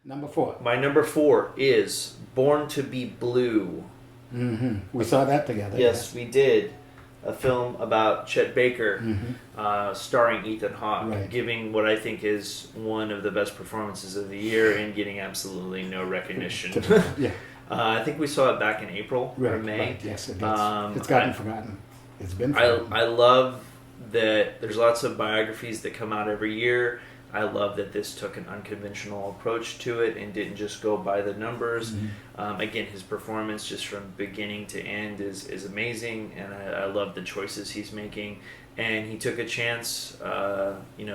Number 4. My number 4 is Born to Be Blue. We saw that together. Yes, we did. A film about Chet Baker, starring Ethan Hawke, Right. giving what I think is one of the best performances of the year and getting absolutely no recognition. Yeah. I think we saw it back in April or Right, May. right. Yes, it's gotten forgotten. It's been I forgotten. love that there's lots of biographies that come out every year. I love that this took an unconventional approach to it and didn't just go by the numbers. Again, his performance just from beginning to end is amazing, and I love the choices he's making. And he took a chance,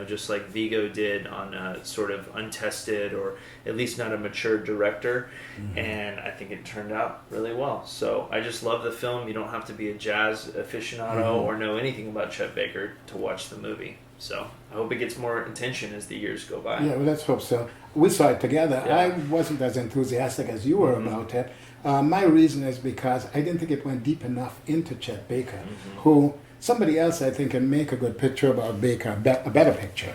just like Vigo did, on a sort of untested or at least not a mature director. And I think it turned out really well. So I just love the film. You don't have to be a jazz aficionado or know anything about Chet Baker to watch the movie. So I hope it gets more attention as the years go by. Yeah, well, let's hope so. We saw it together. Yeah. I wasn't as enthusiastic as you were about it. My reason is because I didn't think it went deep enough into Chet Baker, who somebody else I think can make a good picture about Baker, a better picture,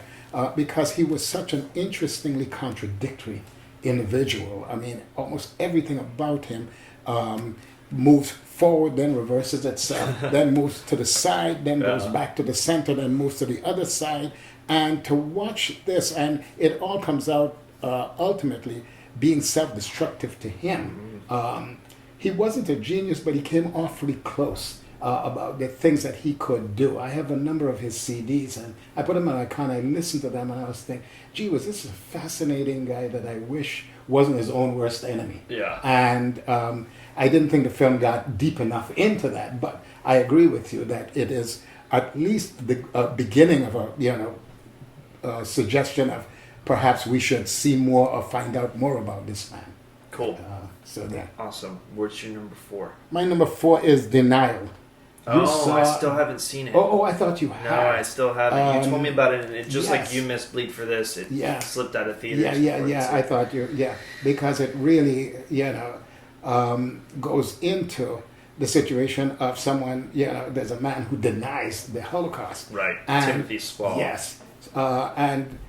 because he was such an interestingly contradictory individual. I mean, almost everything about him moves forward, then reverses itself, then moves to the side, then goes back to the center, then moves to the other side. And to watch this, and it all comes out ultimately being self-destructive to him. He wasn't a genius, but he came awfully close about the things that he could do. I have a number of his CDs, and I put them on icon. I listened to them, and I was thinking, gee whiz, this is a fascinating guy that I wish wasn't his own worst enemy. Yeah. And I didn't think the film got deep enough into that, but I agree with you that it is at least the beginning of a suggestion of perhaps we should see more or find out more about this man. Cool. So yeah. Awesome. What's your number 4? My number 4 is Denial. I still haven't seen it. Oh, I thought you had. No, I still haven't. You told me about it, and it just like yes. you missed Bleed for This. It slipped out of theaters. Yeah. I thought because it really, goes into the situation of someone, there's a man who denies the Holocaust. Right. And, Timothy Spall. Yes. And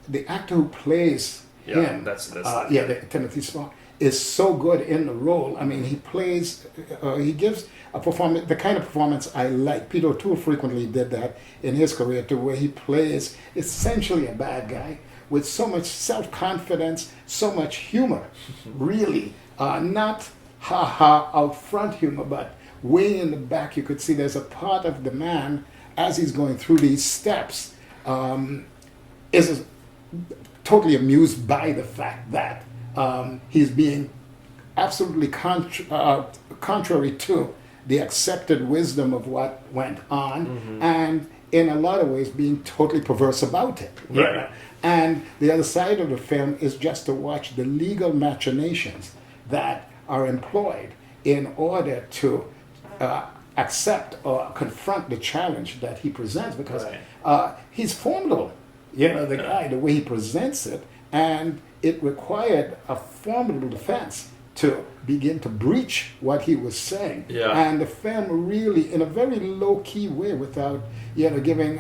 the actor who plays him, Timothy Spall, is so good in the role. I mean, he gives a performance, the kind of performance I like. Peter O'Toole frequently did that in his career too, where he plays essentially a bad guy with so much self-confidence, so much humor, really. Not ha-ha out front humor, but way in the back you could see there's a part of the man, as he's going through these steps, is totally amused by the fact that he's being absolutely contrary to the accepted wisdom of what went on, and in a lot of ways being totally perverse about it. Right. And the other side of the film is just to watch the legal machinations that are employed in order to accept or confront the challenge that he presents, because he's formidable. The guy, the way he presents it, and it required a formidable defense to begin to breach what he was saying. Yeah. And the film really, in a very low-key way, without giving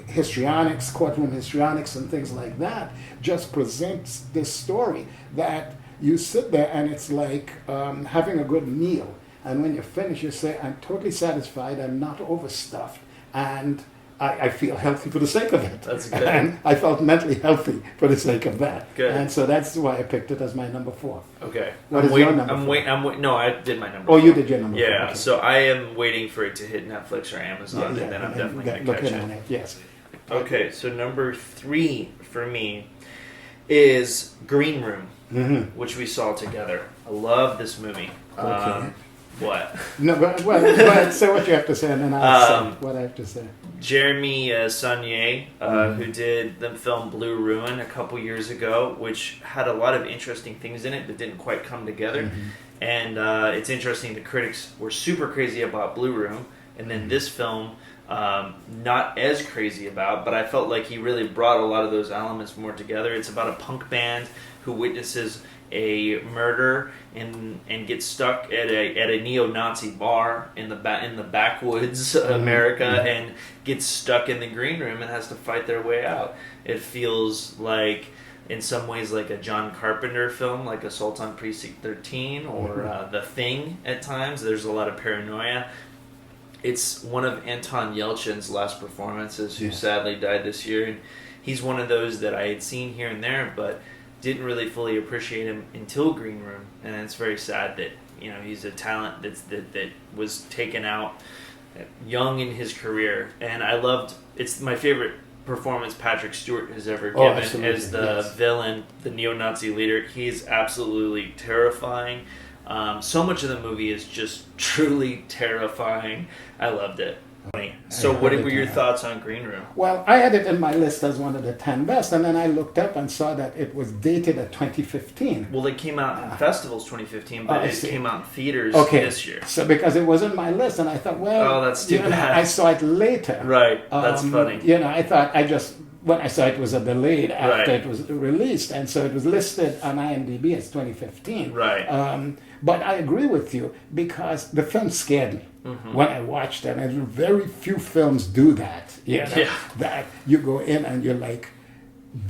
histrionics, courtroom histrionics and things like that, just presents this story that you sit there and it's like having a good meal. And when you finish, you say, I'm totally satisfied, I'm not overstuffed, and I feel healthy for the sake of it. That's good. And I felt mentally healthy for the sake of that. Good. And so that's why I picked it as my number 4. Okay. What is your number 4? No, I did my number. Oh, 4. you did your number 4. Yeah. Okay. So I am waiting for it to hit Netflix or Amazon, and then I'm definitely going to catch on it. it. Yes. Okay. So number 3 for me is Green Room, which we saw together. I love this movie. Okay. What? No, but say what you have to say, and then I'll say what I have to say. Jeremy Saulnier, who did the film Blue Ruin a couple years ago, which had a lot of interesting things in it that didn't quite come together. And it's interesting, the critics were super crazy about Blue Room, and then this film, not as crazy about, but I felt like he really brought a lot of those elements more together. It's about a punk band who witnesses a murder and gets stuck at a neo-Nazi bar in the backwoods America, and gets stuck in the green room and has to fight their way out. It feels like in some ways like a John Carpenter film, like Assault on Precinct 13 or The Thing at times. There's a lot of paranoia. It's one of Anton Yelchin's last performances, who sadly died this year. And he's one of those that I had seen here and there, but didn't really fully appreciate him until Green Room. And it's very sad that, you know, he's a talent that was taken out young in his career. And it's my favorite performance Patrick Stewart has ever given as the villain, the neo-Nazi leader. He's absolutely terrifying. So much of the movie is just truly terrifying. I loved it. So what were your thoughts on Green Room? Well, I had it in my list as one of the 10 best, and then I looked up and saw that it was dated at 2015. Well, it came out in festivals 2015, but it came out in theaters this year. So because it was in my list, and I thought, well, that's too bad. I saw it later. Right, that's funny. You know, I thought when I saw it was a delayed after it was released, and so it was listed on IMDb as 2015. Right. But I agree with you, because the film scared me when I watched it, and very few films do that. That you go in and you're like,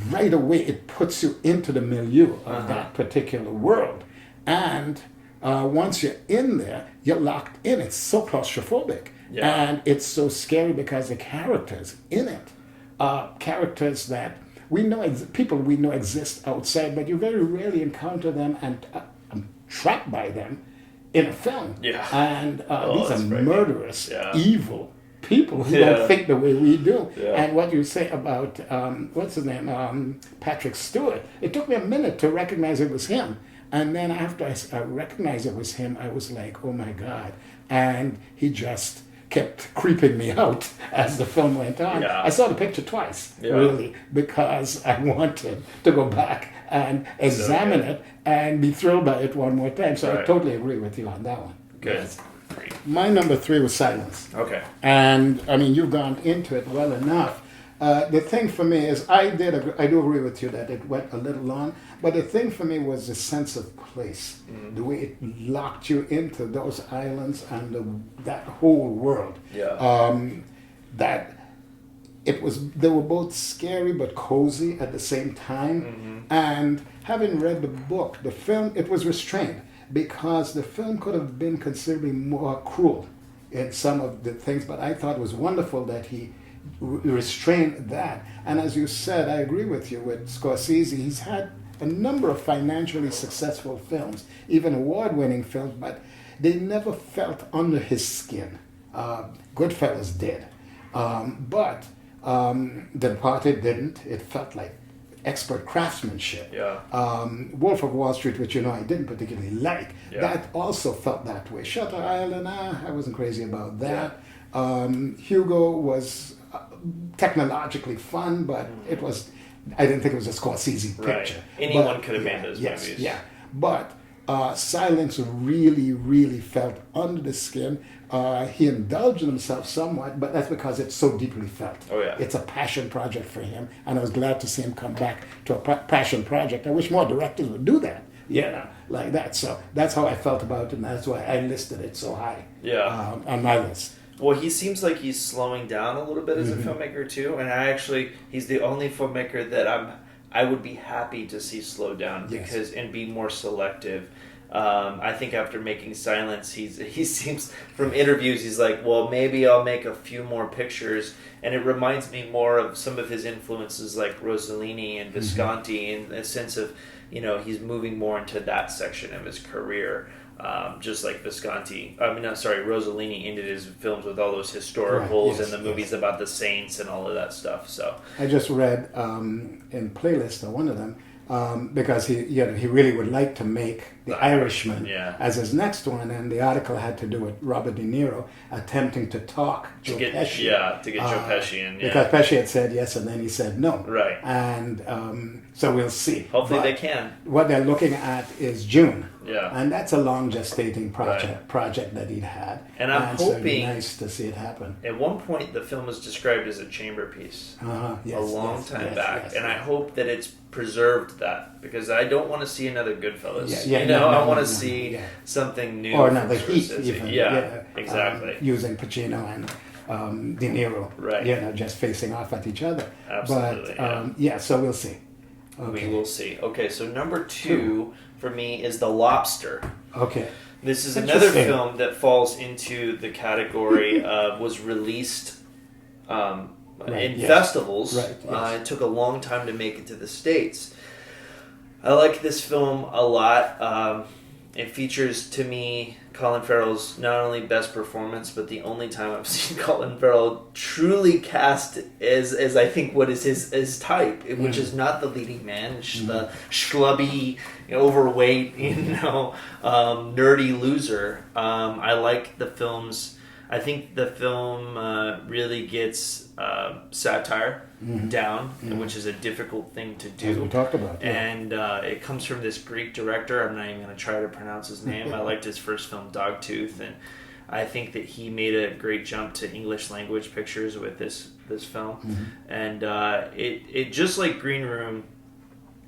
right away it puts you into the milieu of that particular world. And once you're in there, you're locked in. It's so claustrophobic. And it's so scary because the characters in it are characters that we know, people we know exist outside, but you very rarely encounter them and trapped by them in a film. And these are murderous, evil people who don't think the way we do. And what you say about, what's his name, Patrick Stewart, it took me a minute to recognize it was him. And then after I recognized it was him, I was like, oh my God. And he just kept creeping me out as the film went on. I saw the picture twice, really, because I wanted to go back and examine it and be thrilled by it one more time. So I totally agree with you on that one. Good. Yes. My number 3 was Silence. Okay. And, I mean, you've gone into it well enough. The thing for me is, I do agree with you that it went a little long, but the thing for me was the sense of place, the way it locked you into those islands and that whole world. That they were both scary but cozy at the same time. And having read the book, the film, it was restrained, because the film could have been considerably more cruel in some of the things, but I thought it was wonderful that he restrained that. And as you said, I agree with you with Scorsese. He's had a number of financially successful films, even award-winning films, but they never felt under his skin. Goodfellas did, but The Departed didn't. It felt like expert craftsmanship. Wolf of Wall Street, which I didn't particularly like, that also felt that way. Shutter Island, I wasn't crazy about that. Hugo was technologically fun, but I didn't think it was a Scorsese picture. Anyone could have made those movies. But Silence really, really felt under the skin. He indulged in himself somewhat, but that's because it's so deeply felt. It's a passion project for him, and I was glad to see him come back to a passion project. I wish more directors would do that, like that. So that's how I felt about it, and that's why I listed it so high on my list. Well, he seems like he's slowing down a little bit as a filmmaker too, and he's the only filmmaker that I would be happy to see slow down and be more selective. I think after making Silence, he seems, from interviews, he's like, well, maybe I'll make a few more pictures, and it reminds me more of some of his influences like Rossellini and Visconti, in the sense of, he's moving more into that section of his career. Just like Rossellini ended his films with all those historicals and the movies about the saints and all of that stuff. So I just read in Playlist, one of them, because he really would like to make The Irishman as his next one, and the article had to do with Robert De Niro attempting to talk Joe Pesci. To get Joe Pesci in. Because Pesci had said yes, and then he said no. Right. And so we'll see. Hopefully they can. What they're looking at is June. Yeah. And that's a long gestating project that he'd had. And I'm hoping... So it'd be nice to see it happen. At one point, the film was described as a chamber piece. A long time back. And I hope that it's preserved that, because I don't want to see another Goodfellas. I want to see something new. Or another Heat, even. Exactly. Using Pacino and De Niro. Right. Just facing off at each other. Absolutely. But, so we'll see. Okay. We will see. Okay, so number 2 for me is The Lobster. Okay. This is another film that falls into the category of was released in festivals. Right, yes. It took a long time to make it to the States. I like this film a lot. It features, to me, Colin Farrell's not only best performance, but the only time I've seen Colin Farrell truly cast as I think what is his type, which is not the leading man, the schlubby, overweight, nerdy loser. I like the film's. I think the film really gets satire down, which is a difficult thing to do. As we talked about. Yeah. And it comes from this Greek director. I'm not even going to try to pronounce his name. I liked his first film, Dogtooth, and I think that he made a great jump to English language pictures with this film. And it just like Green Room,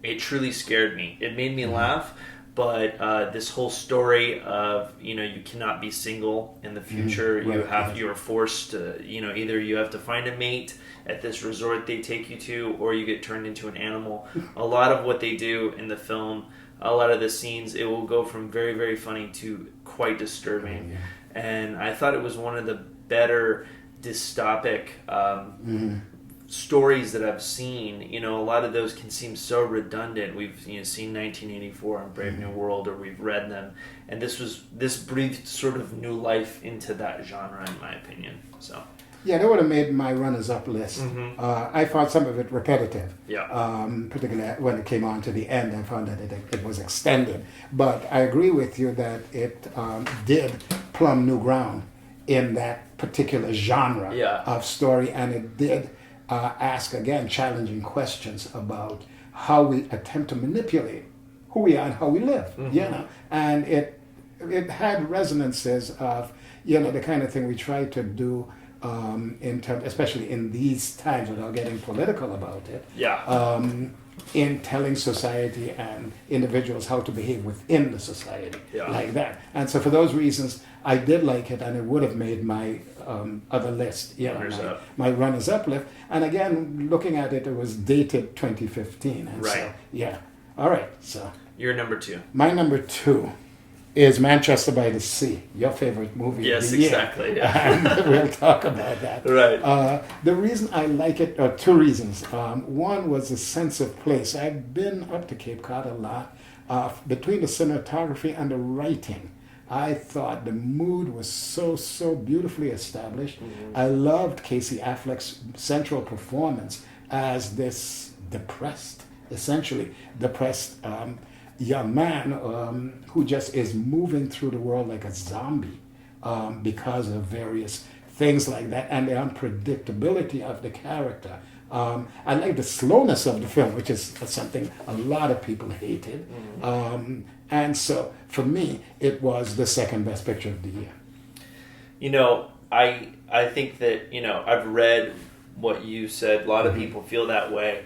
it truly scared me. It made me laugh. But this whole story of you cannot be single in the future. You are forced to either you have to find a mate at this resort they take you to, or you get turned into an animal. A lot of what they do in the film, a lot of the scenes, it will go from very, very funny to quite disturbing. And I thought it was one of the better dystopic stories that I've seen. A lot of those can seem so redundant. We've seen 1984 and Brave New World, or we've read them, and this breathed sort of new life into that genre, in my opinion. So yeah, that would have made my runners-up list. I found some of it repetitive. Particularly when it came on to the end, I found that it was extended. But I agree with you that it did plumb new ground in that particular genre of story, and it did ask, again, challenging questions about how we attempt to manipulate who we are and how we live, And it had resonances of, the kind of thing we try to do in terms, especially in these times, without getting political about it, in telling society and individuals how to behave within the society, like that. And so for those reasons, I did like it, and it would have made my other list, my runners-up list. And again, looking at it, it was dated 2015. And so, all right, so. Your number 2. My number 2 is Manchester by the Sea, your favorite movie of the year. Yes, exactly. Yeah. And we'll talk about that. Right. The reason I like it, 2 reasons. One was the sense of place. I've been up to Cape Cod a lot. Between the cinematography and the writing, I thought the mood was so beautifully established. I loved Casey Affleck's central performance as this essentially depressed young man who just is moving through the world like a zombie because of various things like that, and the unpredictability of the character. I like the slowness of the film, which is something a lot of people hated. And so, for me, it was the second best picture of the year. I think that, I've read what you said. A lot of people feel that way.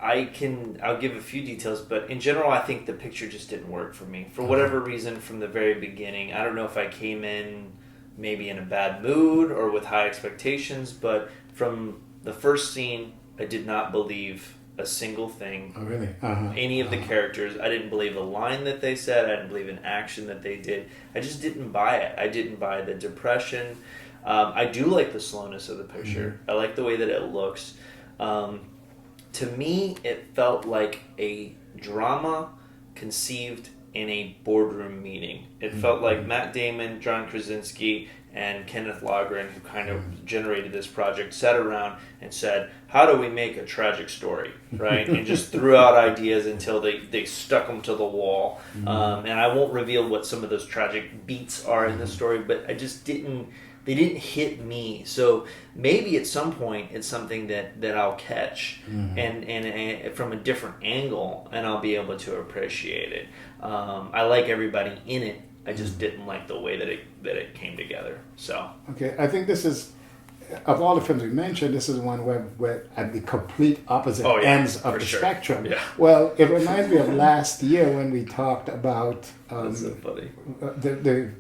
I'll give a few details, but in general, I think the picture just didn't work for me. For whatever reason, from the very beginning, I don't know if I came in maybe in a bad mood or with high expectations, but from the first scene, I did not believe a single thing. Oh, really? Any of the characters. I didn't believe a line that they said. I didn't believe an action that they did. I just didn't buy it. I didn't buy the depression. I do like the slowness of the picture. I like the way that it looks. To me, it felt like a drama conceived in a boardroom meeting. It felt like Matt Damon, John Krasinski, and Kenneth Lofgren, who kind of generated this project, sat around and said, how do we make a tragic story, right? And just threw out ideas until they stuck them to the wall. And I won't reveal what some of those tragic beats are in the story, but I just didn't they didn't hit me. So maybe at some point it's something that I'll catch and from a different angle, and I'll be able to appreciate it. I like everybody in it. I just didn't like the way that it came together. So okay, I think this is, of all the films we mentioned, this is one where at the complete opposite ends of the spectrum. Yeah. Well, it reminds me of last year when we talked about that's so funny. The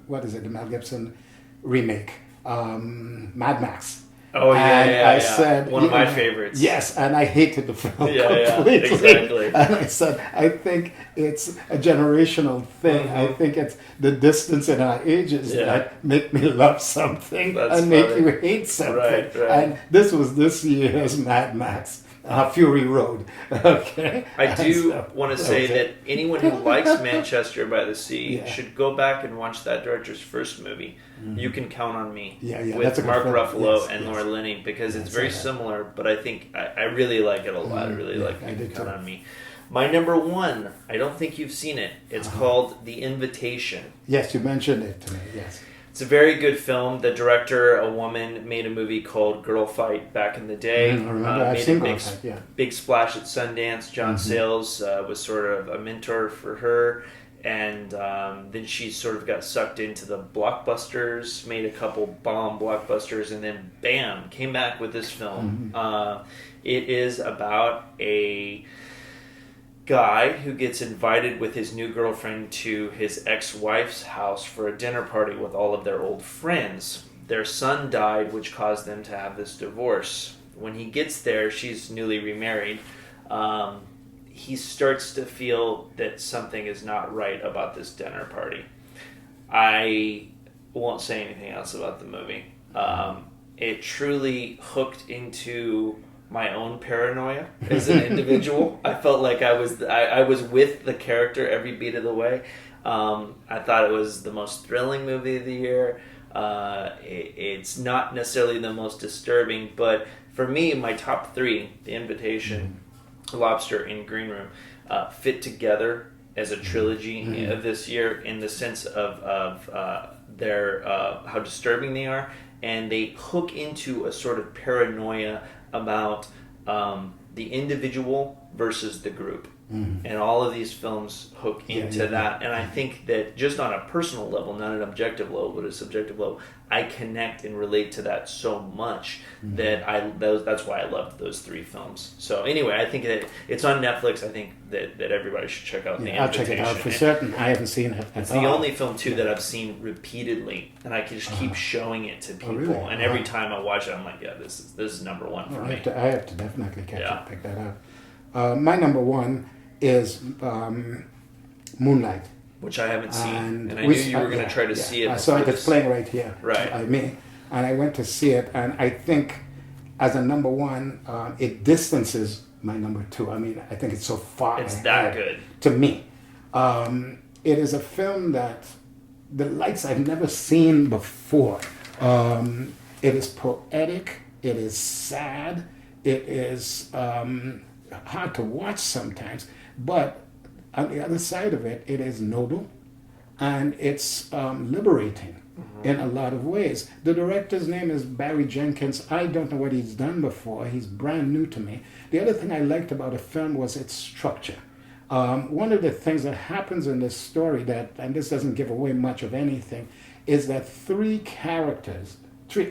what is it? The Mel Gibson remake, Mad Max. Oh yeah, And yeah, I yeah. said, One of my favorites. Yes, and I hated the film Yeah, completely. exactly. And I said, I think it's a generational thing. I think it's the distance in our ages that make me love something That's and make funny. you hate something. Right. And this was this year's Mad Max. Fury Road. Okay. I do So, want to that say was that it. anyone who likes Manchester by the Sea Yeah. should go back and watch that director's first movie. You Can Count on Me. Yeah, yeah, with that's a good Mark film. Ruffalo Yes, and yes. Laura Linney, because it's Yes, very I have. similar. But I think I really like it a lot. I really yeah, like I You did Can Count too. on Me. My number one. I don't think you've seen it. It's called The Invitation. Yes, you mentioned it to me. Yes. It's a very good film. The director, a woman, made a movie called Girl Fight back in the day. I remember. I've Made seen a Girl Fight, yeah. big splash at Sundance. John Sayles was sort of a mentor for her. And then she sort of got sucked into the blockbusters, made a couple bomb blockbusters, and then bam, came back with this film. It is about a guy who gets invited with his new girlfriend to his ex-wife's house for a dinner party with all of their old friends. Their son died, which caused them to have this divorce. When he gets there, she's newly remarried. He starts to feel that something is not right about this dinner party. I won't say anything else about the movie. It truly hooked into my own paranoia as an individual. I felt like I was with the character every beat of the way. I thought it was the most thrilling movie of the year. It's not necessarily the most disturbing, but for me, my top three, The Invitation, Lobster, and Green Room, fit together as a trilogy of this year in the sense of their how disturbing they are, and they hook into a sort of paranoia about the individual versus the group. And all of these films hook into that. And I think that just on a personal level, not an objective level, but a subjective level, I connect and relate to that so much that that's why I loved those three films. So anyway, I think that it's on Netflix. I think that everybody should check out The Invitation. I'll check it out for certain. I haven't seen it. It's the only film too that I've seen repeatedly, and I can just keep showing it to people. really? And every time I watch it, I'm like, yeah, this is number one for I me. have to definitely pick that up. My number one is Moonlight. Which I haven't seen, and I we- knew you were going to try to see it. I saw it. before It's this. playing right here. Right. By me, and I went to see it, and I think as a number one, it distances my number two. I mean, I think it's so far. It's that ahead good. to me. It is a film that the lights I've never seen before. It is poetic. It is sad. It is hard to watch sometimes, but on the other side of it, it is noble, and it's liberating in a lot of ways. The director's name is Barry Jenkins. I don't know what he's done before. He's brand new to me. The other thing I liked about the film was its structure. One of the things that happens in this story and this doesn't give away much of anything, is that three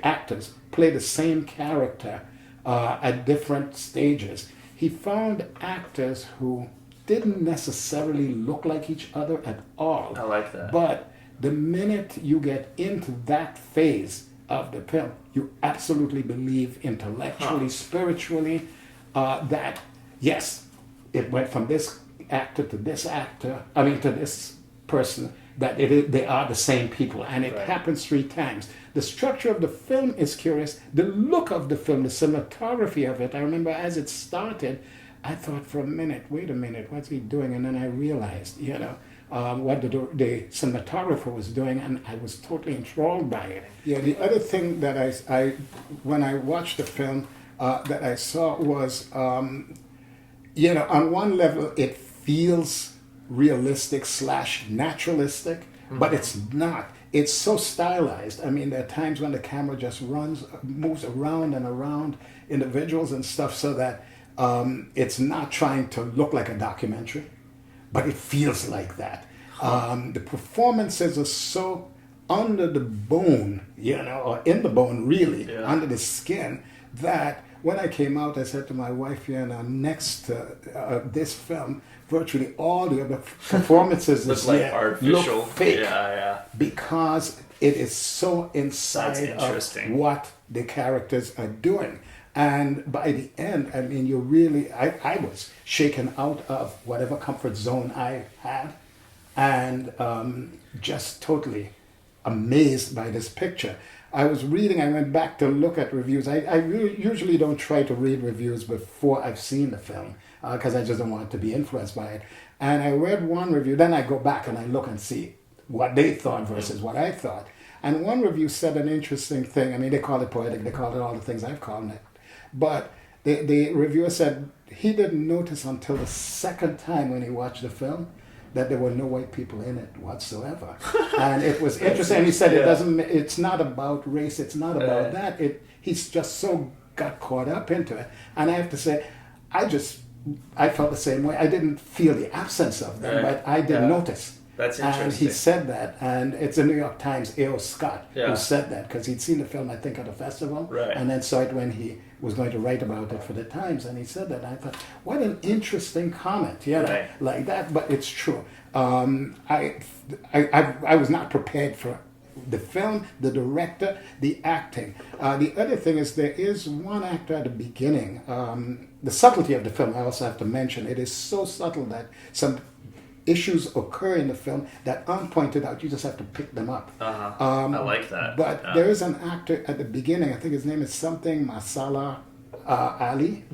actors play the same character at different stages. He found actors who didn't necessarily look like each other at all. I like that. But the minute you get into that phase of the film, you absolutely believe intellectually, spiritually, that yes, it went from this actor to this actor, to this person, that they are the same people, and it happens three times. The structure of the film is curious. The look of the film, the cinematography of it, I remember as it started, I thought for a minute, wait a minute, what's he doing? And then I realized, what the cinematographer was doing, and I was totally enthralled by it. Yeah, the other thing that I when I watched the film, that I saw was, on one level, it feels realistic / naturalistic, but it's not. It's so stylized. I mean, there are times when the camera just moves around and around individuals and stuff, so that it's not trying to look like a documentary, but it feels like that. The performances are so under the bone, or in the bone, really, under the skin, that when I came out, I said to my wife, next to this film, virtually all the other performances Look this like year artificial. look fake. Yeah. Because it is so inside of interesting. what the characters are doing. And by the end, I mean, you really, I was shaken out of whatever comfort zone I had, and just totally amazed by this picture. I was reading, I went back to look at reviews. I usually don't try to read reviews before I've seen the film because I just don't want to be influenced by it. And I read one review, then I go back and I look and see what they thought versus what I thought. And one review said an interesting thing. I mean, they call it poetic, they call it all the things I've called it. But the reviewer said he didn't notice until the second time when he watched the film that there were no white people in it whatsoever. And it was interesting. He said it's not about race, it's not about that. He's just so got caught up into it. And I have to say, I felt the same way. I didn't feel the absence of them, but I didn't notice. That's interesting. And he said that, and it's a New York Times, A.O. Scott, who said that, because he'd seen the film, I think, at a festival, and then saw it when he was going to write about it for the Times, and he said that. And I thought, what an interesting comment, like that, but it's true. I was not prepared for the film, the director, the acting. The other thing is there is one actor at the beginning. The subtlety of the film, I also have to mention, it is so subtle that some issues occur in the film that aren't pointed out. You just have to pick them up. I like that. But there is an actor at the beginning, I think his name is something Masala Ali.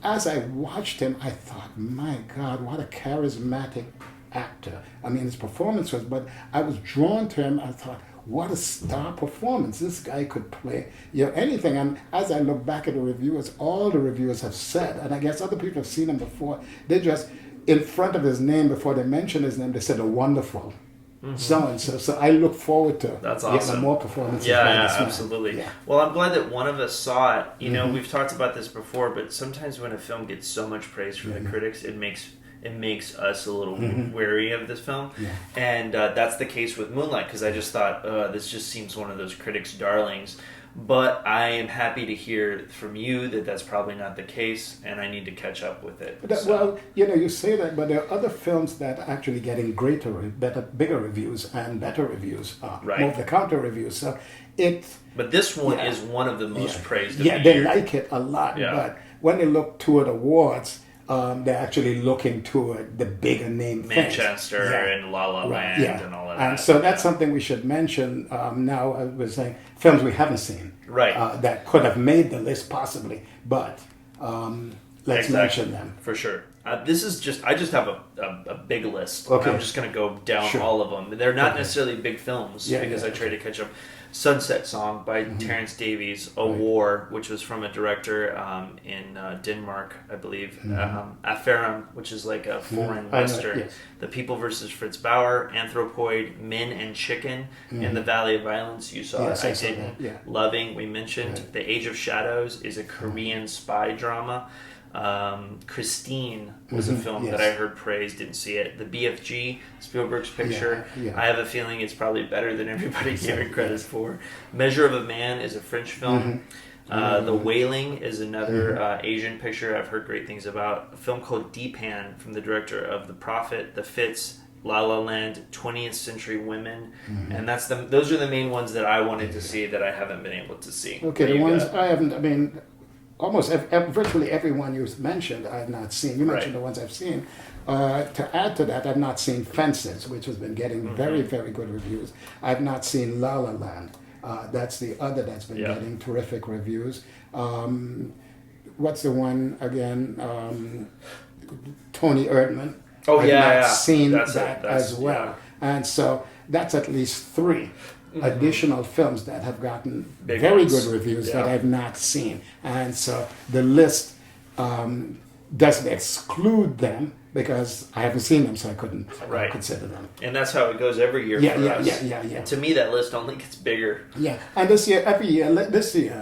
As I watched him, I thought, my God, what a charismatic actor. I mean, his performance was, but I was drawn to him. I thought, what a star performance. This guy could play anything. And as I look back at the reviewers, all the reviewers have said, and I guess other people have seen him before, they just, in front of his name, before they mentioned his name, they said a wonderful so-and-so. So I look forward to That's awesome. More performances. Yeah, absolutely. Yeah. Well, I'm glad that one of us saw it. You know, we've talked about this before, but sometimes when a film gets so much praise from the critics, it makes us a little wary of this film. Yeah. And that's the case with Moonlight, because I just thought, this just seems one of those critics' darlings. But I am happy to hear from you that that's probably not the case, and I need to catch up with it. Well, you say that, but there are other films that are actually getting bigger reviews and better reviews, more of the counter reviews. So But this one is one of the most praised. Yeah, they like it a lot. Yeah. But when they look toward awards, they're actually looking toward the bigger name Manchester things. And La La Land and all of that. And so that's something we should mention now. I was saying films we haven't seen that could have made the list possibly, but let's mention them. For sure. I just have a big list. Okay. I'm just going to go down all of them. They're not necessarily big films because I try to catch up. Sunset Song by Terrence Davies, A War, which was from a director in Denmark, I believe. Aferum, which is like a foreign western. The People versus Fritz Bauer, Anthropoid, Men and Chicken, In the Valley of Violence. You saw I Didn't. Loving, we mentioned. The Age of Shadows is a Korean spy drama. Christine was a film that I heard praised, didn't see it. The BFG, Spielberg's picture. I have a feeling it's probably better than everybody gave it credit for. Measure of a Man is a French film. The Wailing is another Asian picture I've heard great things about. A film called Deepan from the director of The Prophet, The Fits, La La Land, 20th Century Women, and those are the main ones that I wanted to see that I haven't been able to see. Okay, the ones I haven't, I mean, almost virtually everyone you mentioned I have not seen. You mentioned the ones I've seen. To add to that, I've not seen Fences, which has been getting very, very good reviews. I've not seen La La Land. That's the other that's been getting terrific reviews. What's the one again? Tony Erdmann. I've not seen that as well. And so that's at least 3 additional films that have gotten very good reviews that I've not seen. And so the list doesn't exclude them because I haven't seen them, so I couldn't consider them. And that's how it goes every year for us. Yeah. To me, that list only gets bigger. Yeah, and this year, I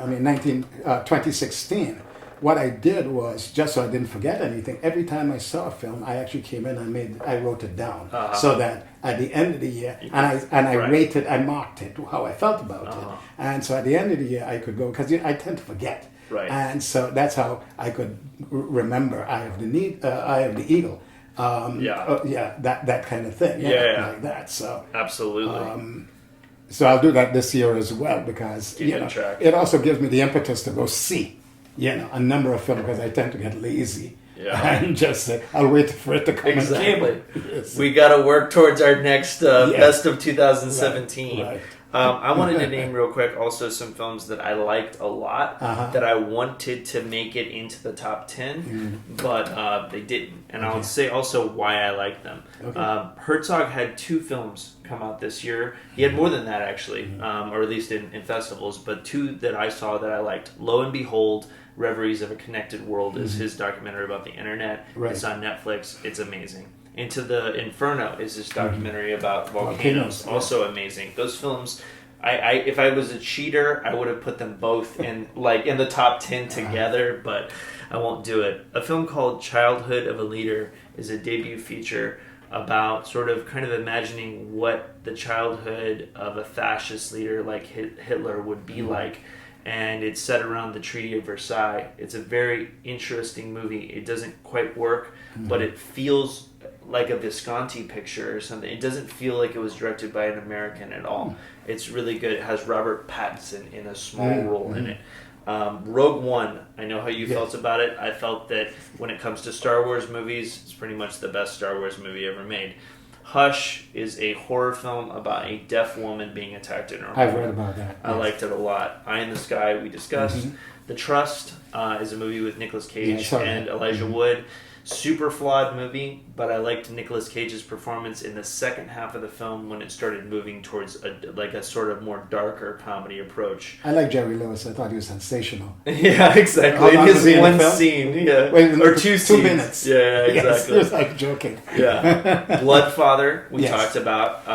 mean, 2016, what I did was, just so I didn't forget anything, every time I saw a film, I actually came in and I wrote it down so that at the end of the year, I marked it, how I felt about it. And so at the end of the year, I could go, because I tend to forget. Right. And so that's how I could remember Eye of the Eagle. That kind of thing. Like that. So absolutely. So I'll do that this year as well because Keep in track. it also gives me the impetus to go see a number of films because I tend to get lazy. Yeah. And just say, I'll wait for it to come. Exactly. Yes. We got to work towards our next best of 2017. Right. I wanted to name real quick also some films that I liked a lot that I wanted to make it into the top 10, but they didn't. And I'll say also why I like them. Okay. Herzog had 2 films come out this year. He had more than that actually, or at least in festivals, but 2 that I saw that I liked. Lo and Behold, Reveries of a Connected World is his documentary about the internet. Right. It's on Netflix. It's amazing. Into the Inferno is this documentary about volcanoes. Also amazing. Those films, I if I was a cheater, I would have put them both in the top 10 together, but I won't do it. A film called Childhood of a Leader is a debut feature about sort of kind of imagining what the childhood of a fascist leader like Hitler would be like. And it's set around the Treaty of Versailles. It's a very interesting movie. It doesn't quite work, but it feels like a Visconti picture or something. It doesn't feel like it was directed by an American at all. It's really good. It has Robert Pattinson in a small role in it. Rogue One, I know how you felt about it. I felt that when it comes to Star Wars movies, it's pretty much the best Star Wars movie ever made. Hush is a horror film about a deaf woman being attacked in her home. I've read about that. I liked it a lot. Eye in the Sky, we discussed. The Trust is a movie with Nicolas Cage and Elijah Wood. Super flawed movie, but I liked Nicolas Cage's performance in the second half of the film when it started moving towards a sort of more darker comedy approach. I like Jerry Lewis. I thought he was sensational. Yeah, exactly. How long was he in one the film? scene, yeah. Wait, or 2 scenes. 2 minutes. Yeah, exactly. Yes, it was like joking. Yeah. Bloodfather, we Yes. talked about.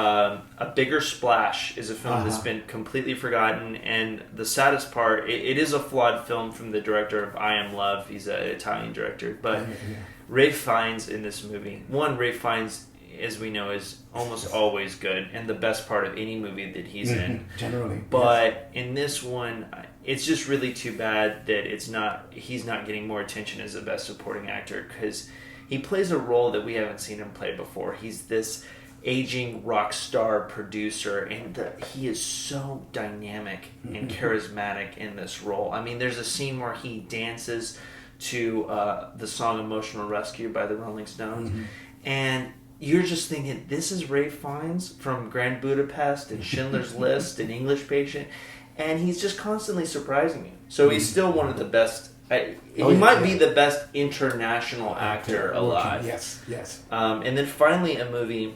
A Bigger Splash is a film that's been completely forgotten, and the saddest part, it is a flawed film from the director of I Am Love. He's an Italian director, but Ralph Fiennes in this movie. Ralph Fiennes, as we know, is almost always good, and the best part of any movie that he's in. Generally. But in this one, it's just really too bad that he's not getting more attention as the best supporting actor, because he plays a role that we haven't seen him play before. He's this aging rock star producer, and he is so dynamic and charismatic in this role. I mean, there's a scene where he dances to the song Emotional Rescue by the Rolling Stones, and you're just thinking, this is Ralph Fiennes from Grand Budapest and Schindler's List and English Patient, and he's just constantly surprising you. So he's still one of the best. He might be the best international actor alive. Yes. And then finally a movie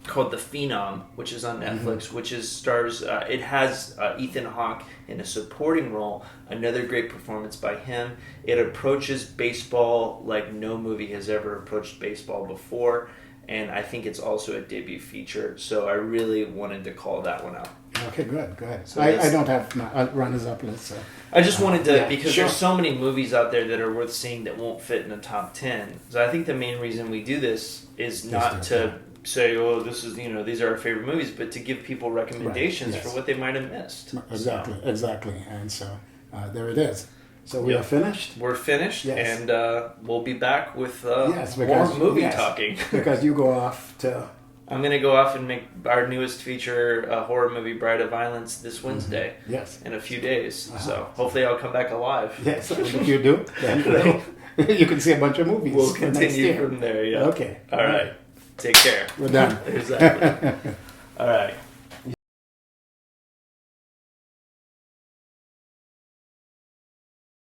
called The Phenom, which is on Netflix, which stars. It has Ethan Hawke in a supporting role. Another great performance by him. It approaches baseball like no movie has ever approached baseball before, and I think it's also a debut feature. So I really wanted to call that one out. Okay, good. So I don't have my runners-up list. So. I just wanted to, because there's so many movies out there that are worth seeing that won't fit in the top 10. So I think the main reason we do this is not to say, oh, this is, these are our favorite movies, but to give people recommendations for what they might have missed. Exactly. And so there it is. So we are finished? We're finished, and we'll be back with more movie talking. Because you go off to... I'm going to go off and make our newest feature, a horror movie, Bride of Violence, this Wednesday. Yes. In a few days. So hopefully I'll come back alive. Yes, if you do, then you can see a bunch of movies. We'll continue from there, Okay. All right. Take care. We're done. Exactly. All right.